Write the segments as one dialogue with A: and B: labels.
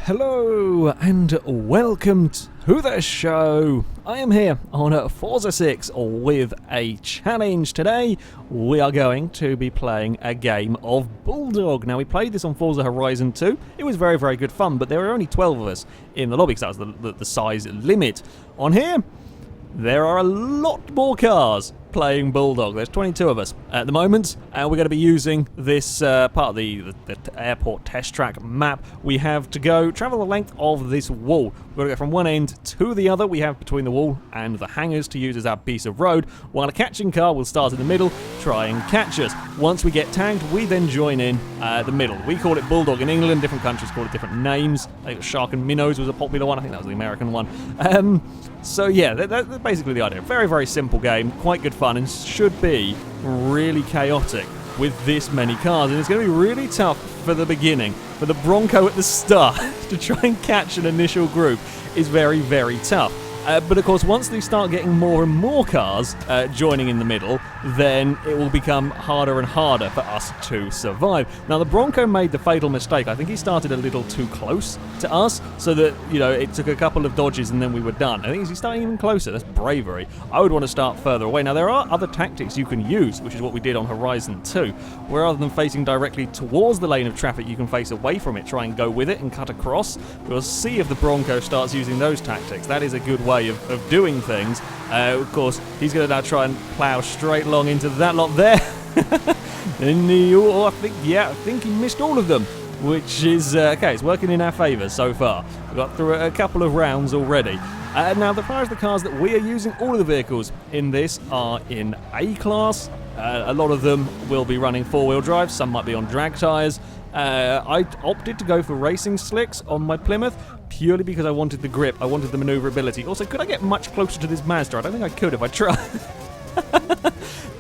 A: Hello and welcome to the show. I am here on Forza 6 with a challenge. Today we are going to be playing a game of Bulldog. Now we played this on Forza Horizon 2. It was very, very good fun, but there were only 12 of us in the lobby because that was the size limit. On here, there are a lot more cars playing Bulldog. There's 22 of us at the moment, and we're going to be using this part of the airport test track map. We have to travel the length of this wall. We're going to go from one end to the other. We have between the wall and the hangars to use as our piece of road, while a catching car will start in the middle, try and catch us. Once we get tagged, we then join in the middle. We call it Bulldog in England. Different countries call it different names. I think Shark and Minnows was a popular one. I think that was the American one. So yeah, that's basically the idea. Very, very simple game, quite good fun, and should be really chaotic with this many cars. And it's going to be really tough for the beginning. For the Bronco at the start to try and catch an initial group is very, very tough. But of course, once they start getting more and more cars joining in the middle, then it will become harder and harder for us to survive. Now, the Bronco made the fatal mistake. I think he started a little too close to us, so that, you know, it took a couple of dodges and then we were done. I think he's starting even closer. That's bravery. I would want to start further away. Now, there are other tactics you can use, which is what we did on Horizon 2, where rather than facing directly towards the lane of traffic, you can face away from it, try and go with it and cut across. We'll see if the Bronco starts using those tactics. That is a good way of doing things. Of course, he's going to now try and plough straight along into that lot there. And I think he missed all of them, which is okay. It's working in our favour so far. We've got through a couple of rounds already. Now, as far as the cars that we are using, all of the vehicles in this are in A class. A lot of them will be running four-wheel drive. Some might be on drag tyres. I opted to go for racing slicks on my Plymouth purely because I wanted the grip, I wanted the manoeuvrability. Also, could I get much closer to this Mazda? I don't think I could if I tried.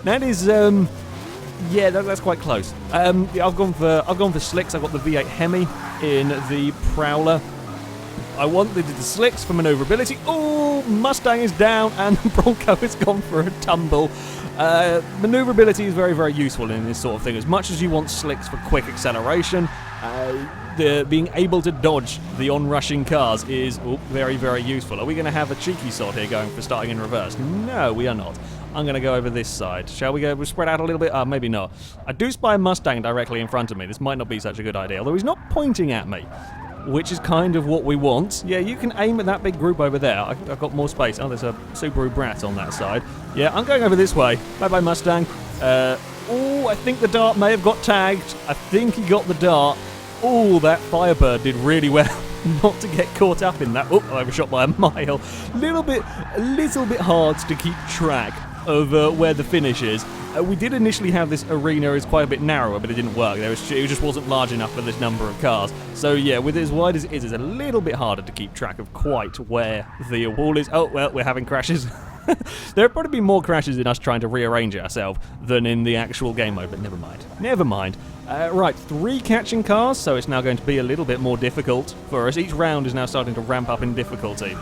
A: That is, yeah, that's quite close. I've gone for slicks. I've got the V8 Hemi in the Prowler. I wanted the slicks for manoeuvrability. Oh, Mustang is down and the Bronco has gone for a tumble. Manoeuvrability is very, very useful in this sort of thing. As much as you want slicks for quick acceleration, being able to dodge the on-rushing cars is very, very useful. Are we going to have a cheeky sod here going for starting in reverse? No, we are not. I'm going to go over this side. Shall we go? We'll spread out a little bit? Maybe not. I do spy a Mustang directly in front of me. This might not be such a good idea, although he's not pointing at me, which is kind of what we want. Yeah, you can aim at that big group over there. I've got more space. Oh, there's a Subaru Brat on that side. Yeah, I'm going over this way. Bye-bye, Mustang. I think the Dart may have got tagged. I think he got the Dart. Oh, that Firebird did really well not to get caught up in that. Oh, I overshot by a mile. A little bit hard to keep track of where the finish is. We did initially have this arena as quite a bit narrower, but it didn't work. It just wasn't large enough for this number of cars. So yeah, with it as wide as it is, it's a little bit harder to keep track of quite where the wall is. Oh, well, we're having crashes. There would probably be more crashes in us trying to rearrange ourselves than in the actual game mode, but never mind. Never mind. Right, 3 catching cars, so it's now going to be a little bit more difficult for us. Each round is now starting to ramp up in difficulty.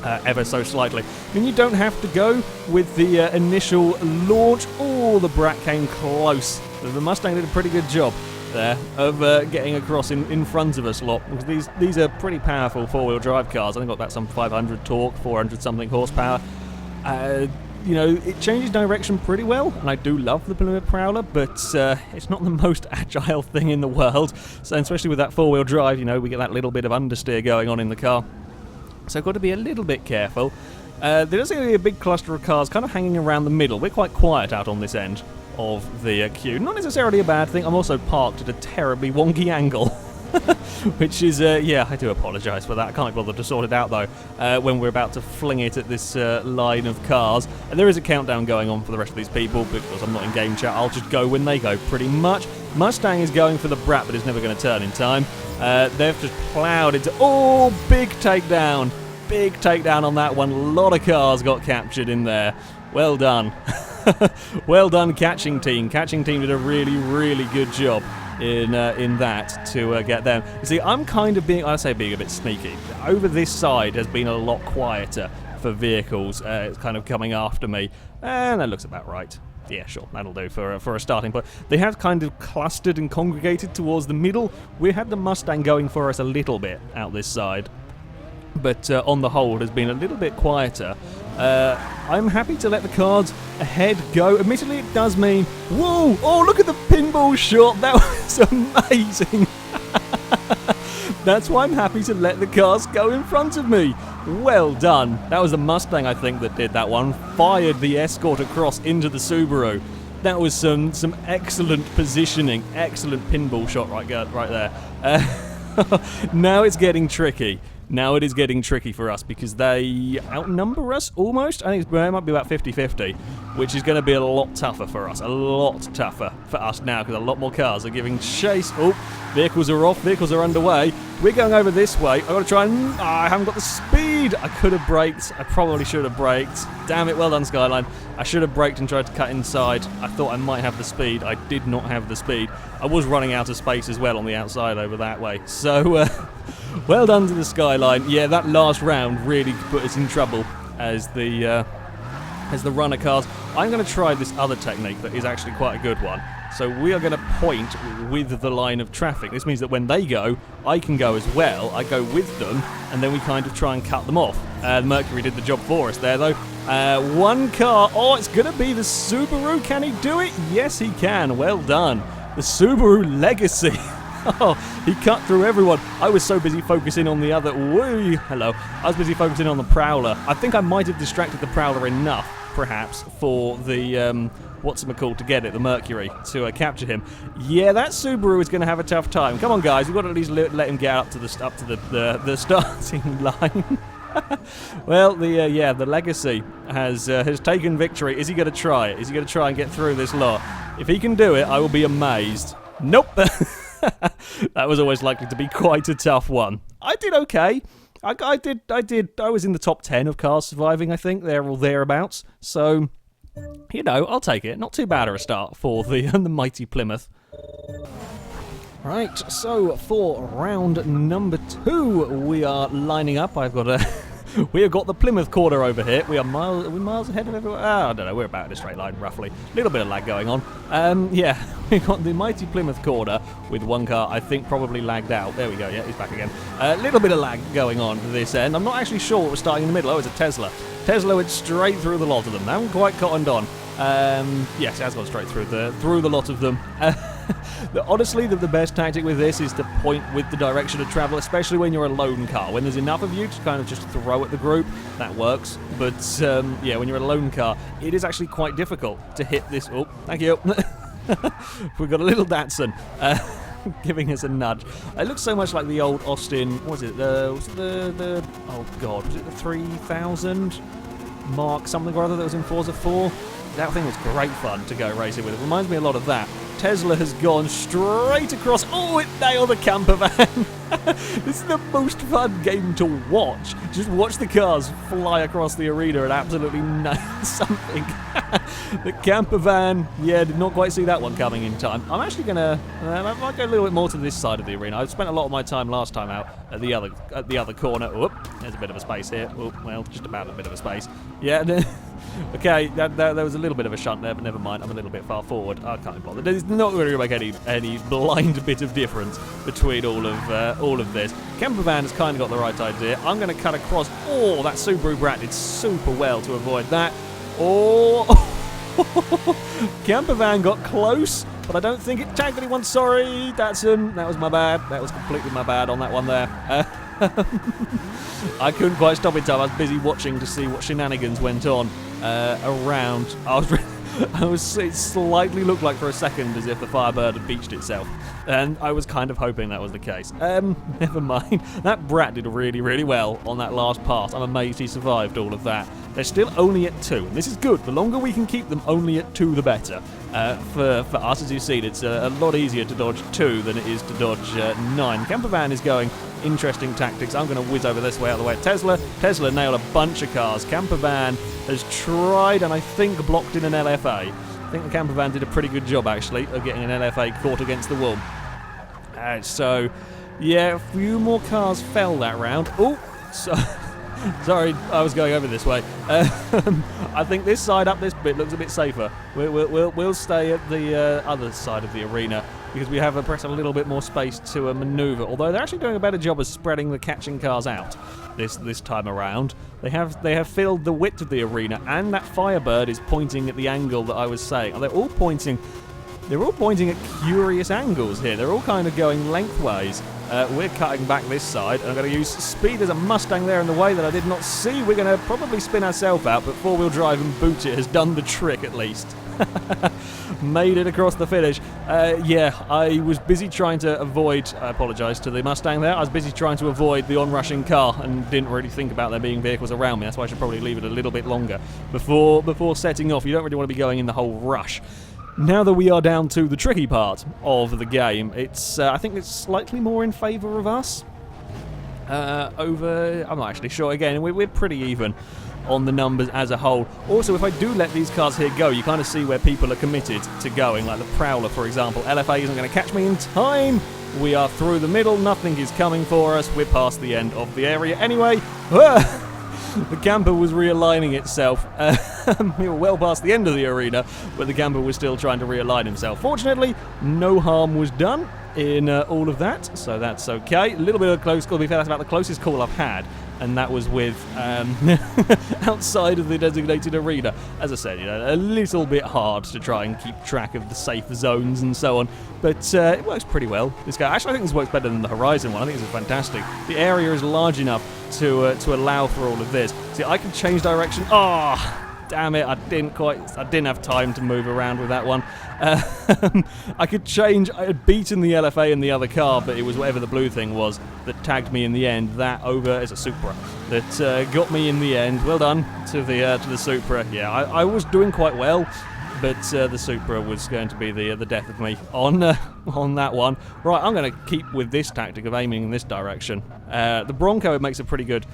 A: Ever so slightly. I mean, you don't have to go with the initial launch. Oh, the Brat came close. The Mustang did a pretty good job there of getting across in front of us lot. Because these are pretty powerful four-wheel drive cars. I think got about some 500 torque, 400 something horsepower. You know, it changes direction pretty well, and I do love the Plymouth Prowler, but it's not the most agile thing in the world. So especially with that four-wheel drive, you know, we get that little bit of understeer going on in the car. So I've got to be a little bit careful. There does seem to be a big cluster of cars kind of hanging around the middle. We're quite quiet out on this end of the queue. Not necessarily a bad thing. I'm also parked at a terribly wonky angle. Which is, yeah, I do apologise for that. I can't bother to sort it out, though, when we're about to fling it at this line of cars. And there is a countdown going on for the rest of these people, because I'm not in game chat. I'll just go when they go, pretty much. Mustang is going for the Brat, but it's never going to turn in time. They've just ploughed into... Oh, big takedown. Big takedown on that one. A lot of cars got captured in there. Well done. Well done, catching team. Catching team did a really, really good job in that to get them. You see, I'm kind of being a bit sneaky. Over this side has been a lot quieter for vehicles. It's kind of coming after me, and that looks about right. Yeah, sure, that'll do for a starting point. They have kind of clustered and congregated towards the middle. We had the Mustang going for us a little bit out this side, but on the whole, it has been a little bit quieter. I'm happy to let the cars ahead go. Admittedly, it does mean... Whoa! Oh, look at the pinball shot! That was amazing! That's why I'm happy to let the cars go in front of me. Well done. That was the Mustang, I think, that did that one. Fired the Escort across into the Subaru. That was some excellent positioning. Excellent pinball shot right there. Now it's getting tricky. Now it is getting tricky for us because they outnumber us almost. I think it might be about 50-50, which is going to be a lot tougher for us. A lot tougher for us now because a lot more cars are giving chase. Oh, vehicles are off. Vehicles are underway. We're going over this way. I've got to try and... I haven't got the speed. I could have braked. I probably should have braked. Damn it. Well done, Skyline. I should have braked and tried to cut inside. I thought I might have the speed. I did not have the speed. I was running out of space as well on the outside over that way. So... well done to the Skyline. Yeah, that last round really put us in trouble as the runner cars. I'm going to try this other technique that is actually quite a good one. So we are going to point with the line of traffic. This means that when they go, I can go as well. I go with them, and then we kind of try and cut them off. The Mercury did the job for us there, though. One car. Oh, it's going to be the Subaru. Can he do it? Yes, he can. Well done. The Subaru Legacy. Oh, he cut through everyone. I was so busy focusing on the other... Woo, hello. I was busy focusing on the Prowler. I think I might have distracted the Prowler enough, perhaps, for the... what's-it-called to get it, the Mercury, to capture him. Yeah, that Subaru is going to have a tough time. Come on, guys. We've got to at least let him get up to the starting line. Well, the Legacy has taken victory. Is he going to try it? Is he going to try and get through this lot? If he can do it, I will be amazed. Nope. That was always likely to be quite a tough one. I did okay. I was in the top 10 of cars surviving, I think. They're all thereabouts. So, you know, I'll take it. Not too bad of a start for the mighty Plymouth. Right, so for round number 2, we are lining up. We have got the Plymouth corner over here. We are miles ahead of everyone? I don't know. We're about in a straight line, roughly. A little bit of lag going on. Yeah, we've got the mighty Plymouth corner with one car, I think, probably lagged out. There we go. Yeah, he's back again. A little bit of lag going on this end. I'm not actually sure what was starting in the middle. Oh, it's a Tesla. Tesla went straight through the lot of them. They haven't quite cottoned on. Yes, it has gone straight through the lot of them. Honestly, the best tactic with this is to point with the direction of travel, especially when you're a lone car. When there's enough of you to kind of just throw at the group, that works. But, yeah, when you're a lone car, it is actually quite difficult to hit this... Oh, thank you. We've got a little Datsun giving us a nudge. It looks so much like the old Austin... What was it? Oh, God. Was it the 3000 Mark something or other that was in Forza 4? That thing was great fun to go racing with. It reminds me a lot of that. Tesla has gone straight across. Oh, it nailed a camper van. This is the most fun game to watch. Just watch the cars fly across the arena and absolutely nail something. The camper van, yeah, did not quite see that one coming in time. I'm actually going to... I might go a little bit more to this side of the arena. I spent a lot of my time last time out at the other corner. Whoop, there's a bit of a space here. Oh, well, just about a bit of a space. Yeah, okay, there was a little bit of a shunt there, but never mind. I'm a little bit far forward. I can't be bothered. It's not really going to make any blind bit of difference between all of this. Camper van has kind of got the right idea. I'm going to cut across. Oh, that Subaru Brat did super well to avoid that. Oh, camper van got close, but I don't think it tagged anyone. Sorry, Datsun. That was my bad. That was completely my bad on that one there. I couldn't quite stop in time. I was busy watching to see what shenanigans went on around. It slightly looked like for a second as if the Firebird had beached itself, and I was kind of hoping that was the case. Never mind. That Brat did really, really well on that last pass. I'm amazed he survived all of that. They're still only at 2, and this is good. The longer we can keep them only at 2, the better. For us, as you've seen, it's a lot easier to dodge 2 than it is to dodge 9. Camper van is going interesting tactics. I'm going to whiz over this way out of the way. Tesla nailed a bunch of cars. Camper van has tried and I think blocked in an LFA. I think the camper van did a pretty good job actually of getting an LFA caught against the wall. So yeah, a few more cars fell that round. Oh, so Sorry, I was going over this way. I think this side up this bit looks a bit safer. We'll stay at the other side of the arena because we have perhaps a little bit more space to manoeuvre. Although they're actually doing a better job of spreading the catching cars out this time around. They have filled the width of the arena, and that Firebird is pointing at the angle that I was saying. They're all pointing at curious angles here. They're all kind of going lengthways. We're cutting back this side. I'm going to use speed as a Mustang there in the way that I did not see. We're going to probably spin ourselves out, but four-wheel drive and boot it has done the trick at least. Made it across the finish. Yeah, I was busy trying to avoid, I apologise to the Mustang there, I was busy trying to avoid the onrushing car and didn't really think about there being vehicles around me. That's why I should probably leave it a little bit longer before setting off. You don't really want to be going in the whole rush. Now that we are down to the tricky part of the game, I think it's slightly more in favour of us. I'm not actually sure. Again, we're pretty even on the numbers as a whole. Also, if I do let these cars here go, you kind of see where people are committed to going, like the Prowler, for example. LFA isn't going to catch me in time. We are through the middle. Nothing is coming for us. We're past the end of the area anyway. The camper was realigning itself. We were well past the end of the arena, but the camper was still trying to realign himself. Fortunately, no harm was done in all of that, so that's okay. A little bit of a close call. To be fair, that's about the closest call I've had, and that was with outside of the designated arena. As I said, a little bit hard to try and keep track of the safe zones and so on, but it works pretty well. This guy, actually, I think this works better than the Horizon one. I think this is fantastic. The area is large enough to allow for all of this. See, I can change direction. Damn it, I didn't have time to move around with that one. I could change. I had beaten the LFA in the other car, but it was whatever the blue thing was that tagged me in the end. That over as a Supra that got me in the end. Well done to the Supra. Yeah, I was doing quite well, but the Supra was going to be the death of me on that one. Right, I'm going to keep with this tactic of aiming in this direction. The Bronco, it makes a pretty good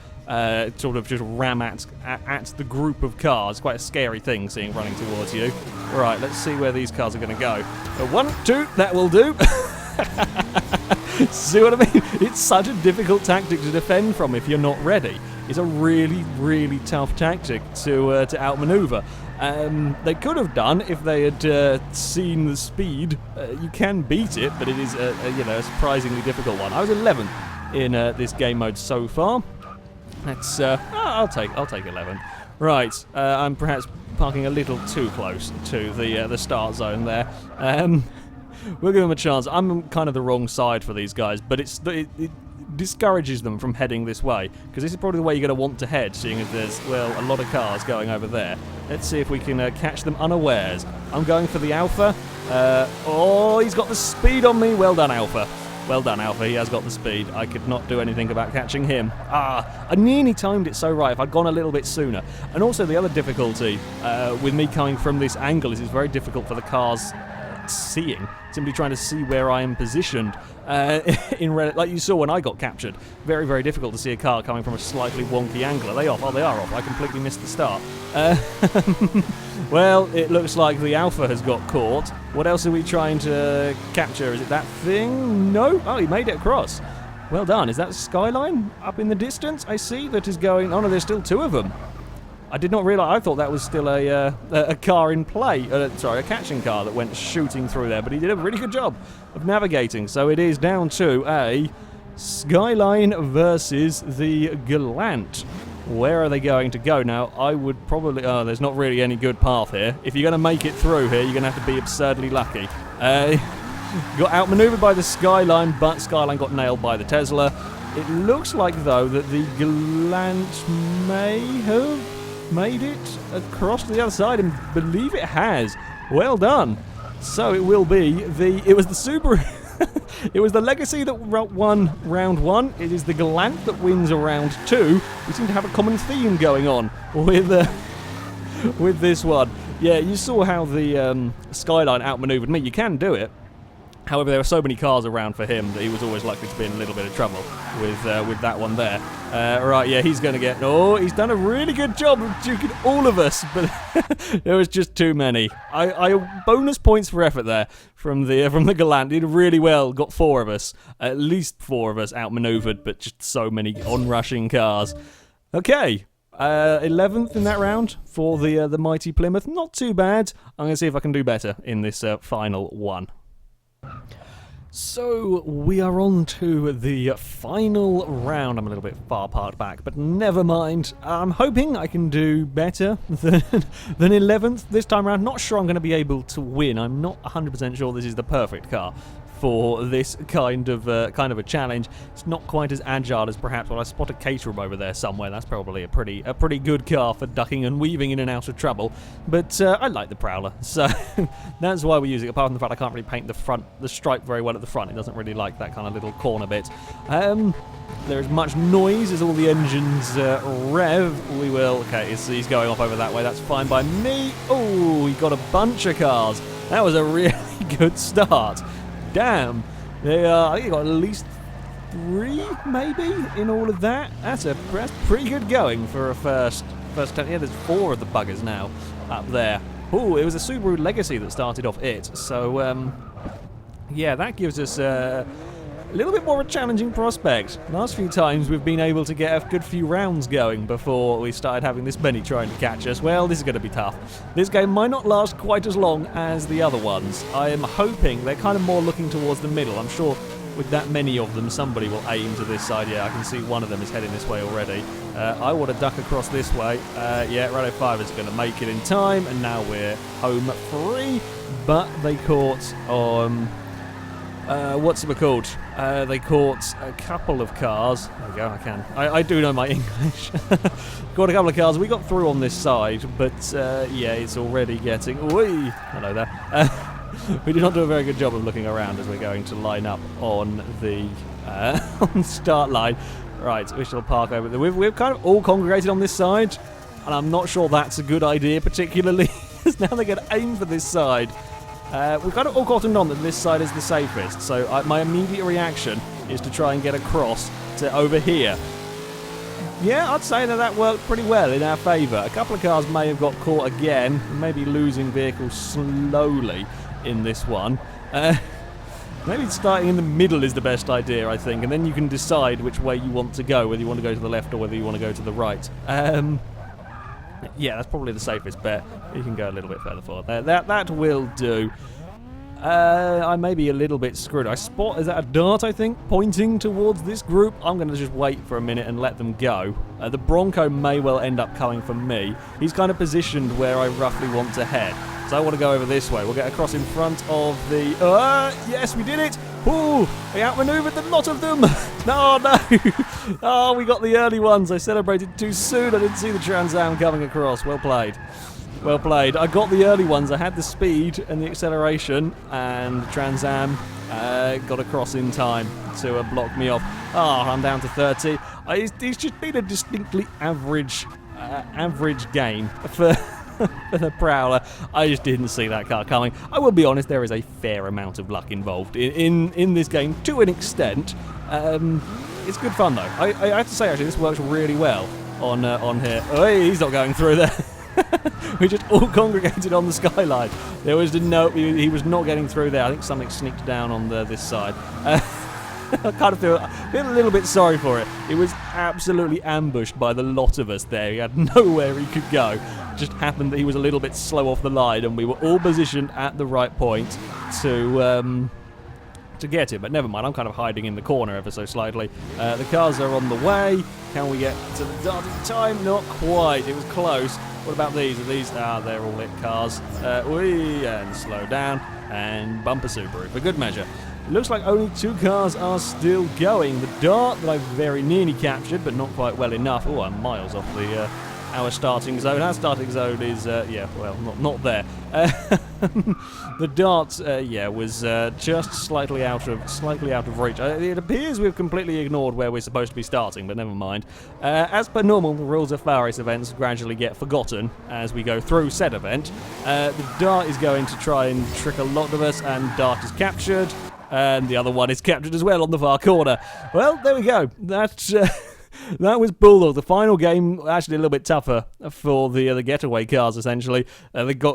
A: sort of just ram at the group of cars. Quite a scary thing seeing running towards you. Right, let's see where these cars are going to go. 1, 2, that will do. See what I mean? It's such a difficult tactic to defend from if you're not ready. It's a really, really tough tactic to outmaneuver. They could have done if they had seen the speed. You can beat it, but it is a surprisingly difficult one. I was 11th in this game mode so far. That's I'll take 11. Right, I'm perhaps parking a little too close to the start zone there. We'll give them a chance. I'm kind of the wrong side for these guys, but it discourages them from heading this way, because this is probably the way you're going to want to head, seeing as there's, well, a lot of cars going over there. Let's see if we can catch them unawares. I'm going for the Alpha. He's got the speed on me. Well done, Alpha. Well done, Alpha. He has got the speed. I could not do anything about catching him. I nearly timed it so right if I'd gone a little bit sooner. And also the other difficulty with me coming from this angle is it's very difficult for the cars seeing, simply trying to see where I am positioned. Like you saw when I got captured, very, very difficult to see a car coming from a slightly wonky angle. Are they off? Oh, they are off. I completely missed the start. Well, it looks like the Alpha has got caught. What else are we trying to capture? Is it that thing? No. Oh, he made it across. Well done. Is that Skyline up in the distance? I see that is going... Oh, no, there's still two of them. I did not realise. I thought that was still a car in play. Sorry, a catching car that went shooting through there. But he did a really good job of navigating. So it is down to a Skyline versus the Galant. Where are they going to go? Now, I would probably... Oh, there's not really any good path here. If you're going to make it through here, you're going to have to be absurdly lucky. Got outmaneuvered by the Skyline, but Skyline got nailed by the Tesla. It looks like, though, that the Galant may have made it across to the other side, and believe it has. Well done. So it will be it was the Subaru. It was the Legacy that won round 1. It is the Galant that wins round 2. We seem to have a common theme going on with this one. Yeah, you saw how the Skyline outmaneuvered me. You can do it. However, there were so many cars around for him that he was always likely to be in a little bit of trouble with that one there. Right, yeah, he's going to get... Oh, he's done a really good job of duking all of us, but there was just too many. I bonus points for effort there from the Galant. He did really well. Got 4 of us, at least 4 of us outmaneuvered, but just so many onrushing cars. Okay, 11th in that round for the mighty Plymouth. Not too bad. I'm going to see if I can do better in this final one. So we are on to the final round. I'm a little bit far part back, but never mind. I'm hoping I can do better than 11th this time around. Not sure I'm going to be able to win. I'm not 100% sure this is the perfect car for this kind of a challenge. It's not quite as agile as perhaps. Well, I spot a Caterham over there somewhere. That's probably a pretty good car for ducking and weaving in and out of trouble. But I like the Prowler, so that's why we use it. Apart from the fact I can't really paint the stripe very well at the front. It doesn't really like that kind of little corner bit. There is much noise as all the engines rev. We will. Okay, he's going off over that way. That's fine by me. Oh, he got a bunch of cars. That was a really good start. Damn, I think you got at least 3, maybe, in all of that. That's pretty good going for a first attempt. Yeah, there's 4 of the buggers now up there. Oh, it was a Subaru Legacy that started off it. So, yeah, that gives us a little bit more of a challenging prospect. Last few times we've been able to get a good few rounds going before we started having this many trying to catch us. Well, this is going to be tough. This game might not last quite as long as the other ones. I am hoping they're kind of more looking towards the middle. I'm sure with that many of them, somebody will aim to this side. Yeah, I can see one of them is heading this way already. I want to duck across this way. Yeah, Rado 5 is going to make it in time, and now we're home free. But they caught what's it called? They caught a couple of cars. There we go, I do know my English. Caught a couple of cars. We got through on this side, but yeah, it's already getting... Whee! Hello there. We did not do a very good job of looking around as we're going to line up on the on the start line. Right, we shall park over there. We've kind of all congregated on this side, and I'm not sure that's a good idea particularly. Now they're going to aim for this side. We've kind of all cottoned on that this side is the safest, so my immediate reaction is to try and get across to over here. Yeah, I'd say that worked pretty well in our favour. A couple of cars may have got caught again, maybe losing vehicles slowly in this one. Maybe starting in the middle is the best idea, I think, and then you can decide which way you want to go, whether you want to go to the left or whether you want to go to the right. Yeah, that's probably the safest bet. You can go a little bit further forward there. That will do. I may be a little bit screwed. I spot, is that a dart, I think, pointing towards this group? I'm going to just wait for a minute and let them go. The Bronco may well end up coming for me. He's kind of positioned where I roughly want to head. So I want to go over this way. We'll get across in front of the... yes, we did it! Ooh, we outmaneuvered the lot of them! No, no! Oh, we got the early ones. I celebrated too soon. I didn't see the Trans Am coming across. Well played. Well played. I got the early ones. I had the speed and the acceleration, and the Trans Am got across in time to block me off. Oh, I'm down to 30. It's just been a distinctly average game for... for the Prowler. I just didn't see that car coming. I will be honest, there is a fair amount of luck involved in this game to an extent. It's good fun though. I have to say actually this works really well on here. Oh, he's not going through there. We just all congregated on the skyline. There was no, he was not getting through there. I think something sneaked down on this side. I kind of feel a little bit sorry for it. It was absolutely ambushed by the lot of us there. He had nowhere he could go. It just happened that he was a little bit slow off the line, and we were all positioned at the right point to get him. But never mind, I'm kind of hiding in the corner ever so slightly. The cars are on the way. Can we get to the dart in time? Not quite. It was close. What about these? Are these? They're all lit cars. And slow down and bumper Subaru for good measure. It looks like only 2 cars are still going. The dart that I very nearly captured, but not quite well enough. Oh, I'm miles off our starting zone. Our starting zone is, yeah, well, not there. The dart, yeah, was just slightly out of reach. It appears we've completely ignored where we're supposed to be starting, but never mind. As per normal, the rules of FailRace events gradually get forgotten as we go through said event. The dart is going to try and trick a lot of us, and dart is captured. And the other one is captured as well on the far corner. Well, there we go. That was Bulldog. The final game, actually a little bit tougher for the getaway cars, essentially.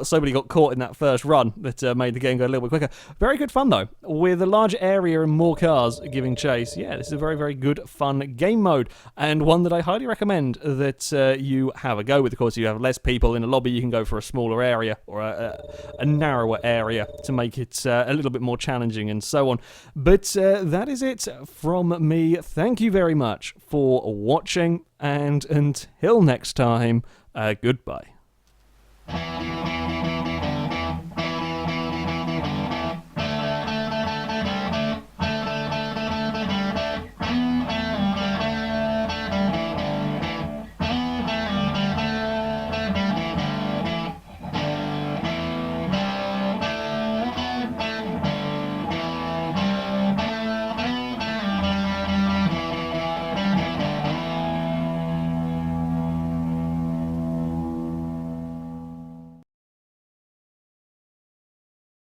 A: Somebody got caught in that first run that made the game go a little bit quicker. Very good fun, though. With a large area and more cars giving chase, yeah, this is a very, very good, fun game mode, and one that I highly recommend that you have a go with. Of course, you have less people in a lobby, you can go for a smaller area, or a narrower area to make it a little bit more challenging and so on. But that is it from me. Thank you very much for watching, and until next time, goodbye.